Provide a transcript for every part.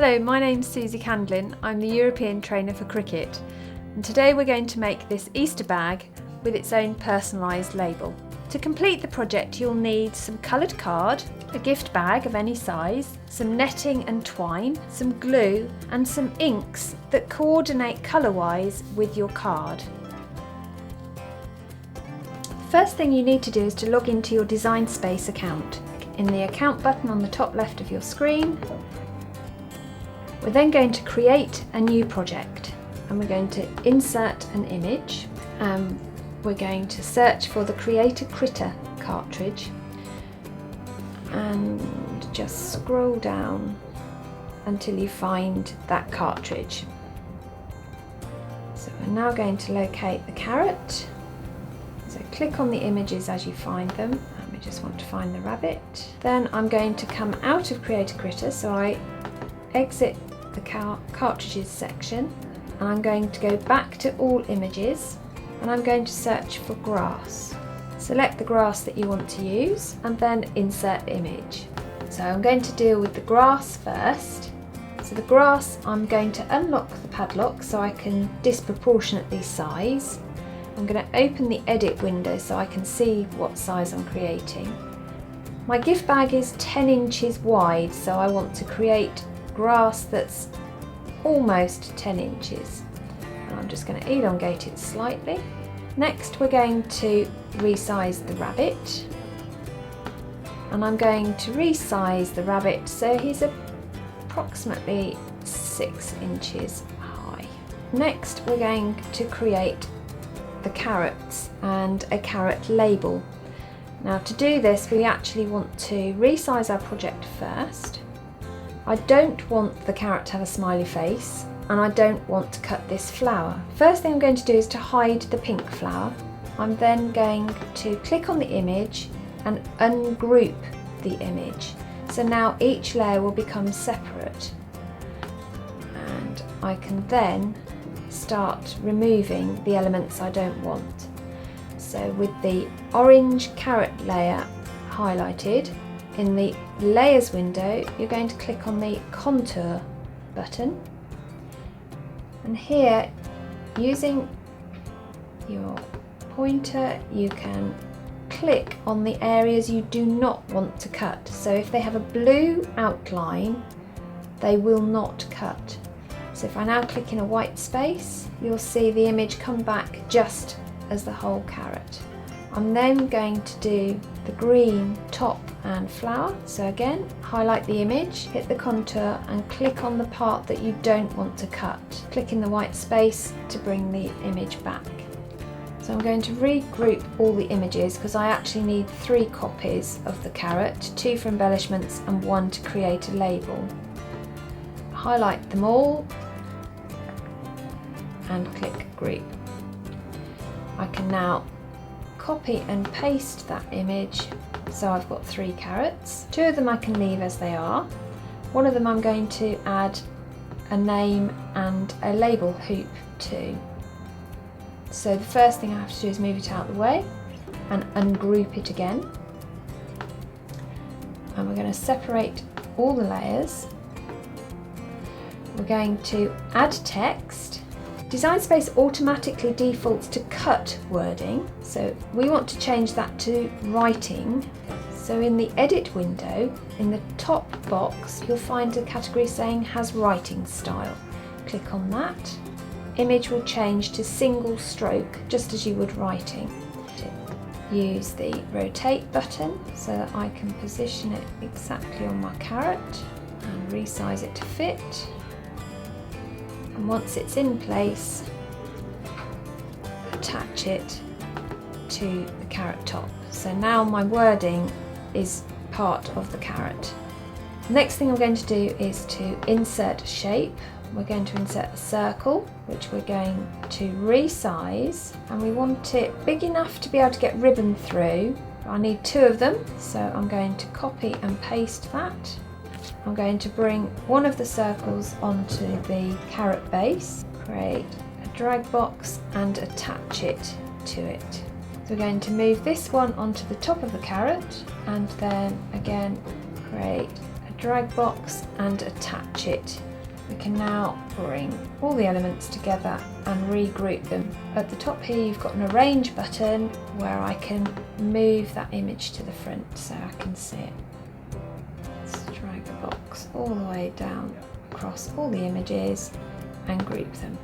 Hello, my name's Suzie Candlin. I'm the European trainer for Cricut, and today we're going to make this Easter bag with its own personalised label. To complete the project you'll need some coloured card, a gift bag of any size, some netting and twine, some glue and some inks that coordinate colour-wise with your card. The first thing you need to do is to log into your Design Space account. In the account button on the top left of your screen, we're then going to create a new project and we're going to insert an image. We're going to search for the Creator Critter cartridge and just scroll down until you find that cartridge. So we're now going to locate the carrot. So click on the images as you find them, and we just want to find the rabbit. Then I'm going to come out of Creator Critter, so I exit the cartridges section, and I'm going to go back to all images, and I'm going to search for grass. Select the grass that you want to use and then insert image. So I'm going to deal with the grass first. So the grass, I'm going to unlock the padlock so I can disproportionately size. I'm going to open the edit window so I can see what size I'm creating. My gift bag is 10 inches wide, so I want to create grass that's almost 10 inches. And I'm just going to elongate it slightly. Next we're going to resize the rabbit, and I'm going to resize the rabbit so he's approximately 6 inches high. Next we're going to create the carrots and a carrot label. Now to do this we actually want to resize our project first. I don't want the carrot to have a smiley face, and I don't want to cut this flower. First thing I'm going to do is to hide the pink flower. I'm then going to click on the image and ungroup the image. So now each layer will become separate, and I can then start removing the elements I don't want. So with the orange carrot layer highlighted, in the layers window you're going to click on the contour button, and here using your pointer you can click on the areas you do not want to cut. So if they have a blue outline they will not cut. So if I now click in a white space you'll see the image come back just as the whole carrot. I'm then going to do the green top and flower. So again, highlight the image, hit the contour and click on the part that you don't want to cut. Click in the white space to bring the image back. So I'm going to regroup all the images because I actually need 3 copies of the carrot, 2 for embellishments and 1 to create a label. Highlight them all and click group. I can now copy and paste that image. So I've got 3 carrots. 2 of them I can leave as they are. 1 of them I'm going to add a name and a label hoop to. So the first thing I have to do is move it out of the way and ungroup it again. And we're going to separate all the layers. We're going to add text. Design Space automatically defaults to cut wording, so we want to change that to writing. So in the edit window, in the top box, you'll find a category saying has writing style. Click on that. Image will change to single stroke, just as you would writing. Use the rotate button so that I can position it exactly on my carrot and resize it to fit. And once it's in place, attach it to the carrot top. So now my wording is part of the carrot. The next thing I'm going to do is to insert a shape. We're going to insert a circle, which we're going to resize, and we want it big enough to be able to get ribbon through. I need 2 of them, so I'm going to copy and paste that. I'm going to bring one of the circles onto the carrot base, create a drag box and attach it to it. So we're going to move this one onto the top of the carrot and then again create a drag box and attach it We can now bring all the elements together and regroup them. At the top here you've got an arrange button where I can move that image to the front so I can see it. Let's drag the box all the way down across all the images and group them.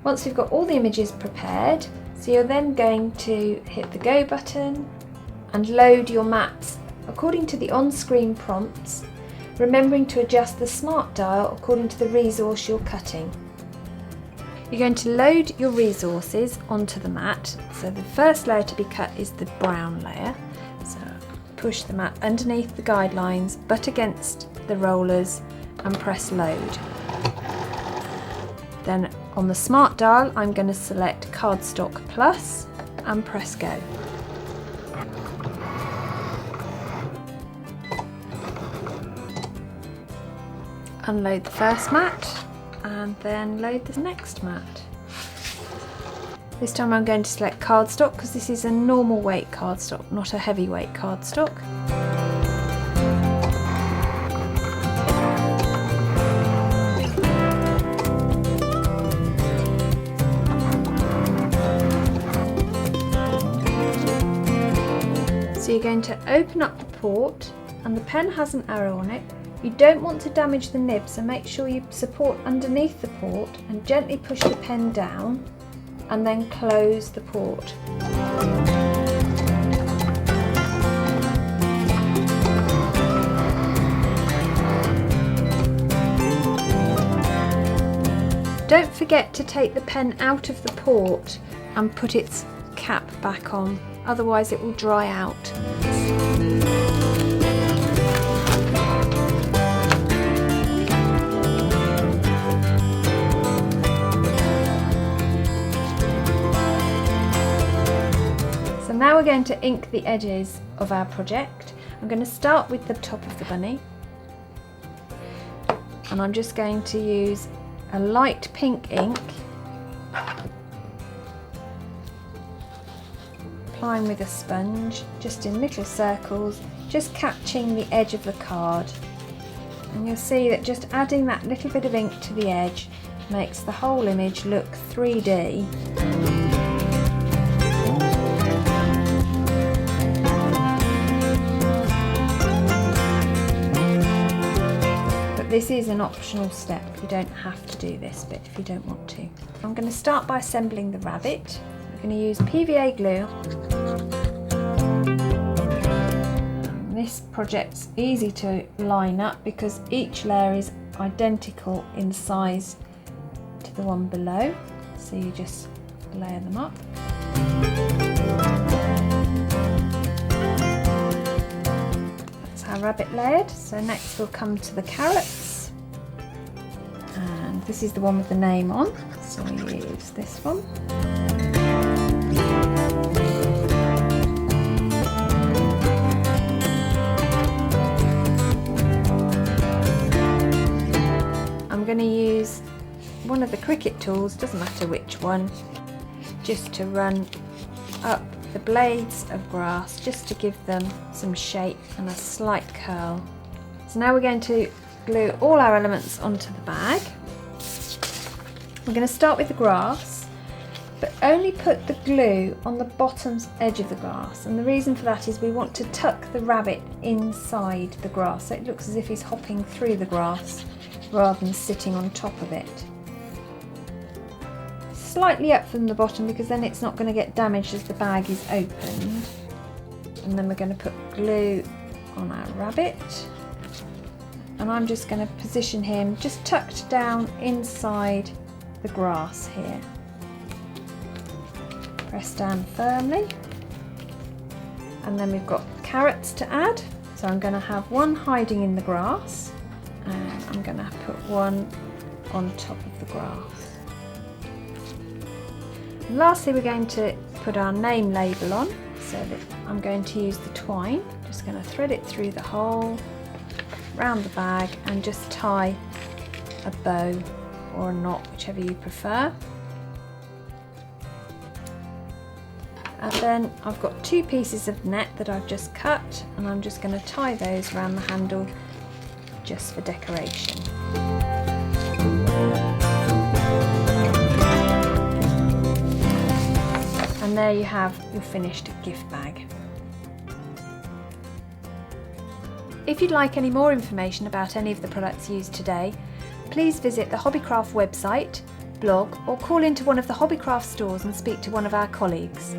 Once we've got all the images prepared, so you're then going to hit the go button and load your maps according to the on-screen prompts, remembering to adjust the smart dial according to the resource you're cutting. You're going to load your resources onto the mat. So the first layer to be cut is the brown layer. So push the mat underneath the guidelines, butt against the rollers and press load. Then on the smart dial, I'm going to select Cardstock Plus and press go. Unload the first mat and then load the next mat. This time I'm going to select cardstock because this is a normal weight cardstock, not a heavyweight cardstock. So you're going to open up the port and the pen has an arrow on it. You don't want to damage the nib, so make sure you support underneath the port and gently push the pen down and then close the port. Don't forget to take the pen out of the port and put its cap back on, otherwise it will dry out. Now we're going to ink the edges of our project. I'm going to start with the top of the bunny and I'm just going to use a light pink ink, applying with a sponge just in little circles, just catching the edge of the card, and you'll see that just adding that little bit of ink to the edge makes the whole image look 3D. This is an optional step, you don't have to do this bit if you don't want to. I'm going to start by assembling the rabbit. I'm going to use PVA glue. This project's easy to line up because each layer is identical in size to the one below, so you just layer them up. That's our rabbit layered, so next we'll come to the carrots. And this is the one with the name on, so we'll use this one. I'm going to use one of the Cricut tools, doesn't matter which one, just to run up the blades of grass, just to give them some shape and a slight curl. So now we're going to glue all our elements onto the bag. We're going to start with the grass, but only put the glue on the bottom edge of the grass, and the reason for that is we want to tuck the rabbit inside the grass so it looks as if he's hopping through the grass rather than sitting on top of it. Slightly up from the bottom because then it's not going to get damaged as the bag is opened. And then we're going to put glue on our rabbit. And I'm just going to position him just tucked down inside the grass here. Press down firmly. And then we've got carrots to add. So I'm going to have one hiding in the grass and I'm going to put one on top of the grass. And lastly, we're going to put our name label on, so that I'm going to use the twine. Just going to thread it through the hole, round the bag, and just tie a bow or a knot, whichever you prefer. And then I've got 2 pieces of net that I've just cut, and I'm just going to tie those around the handle just for decoration. there you have your finished gift bag. If you'd like any more information about any of the products used today, please visit the Hobbycraft website, blog, or call into one of the Hobbycraft stores and speak to one of our colleagues.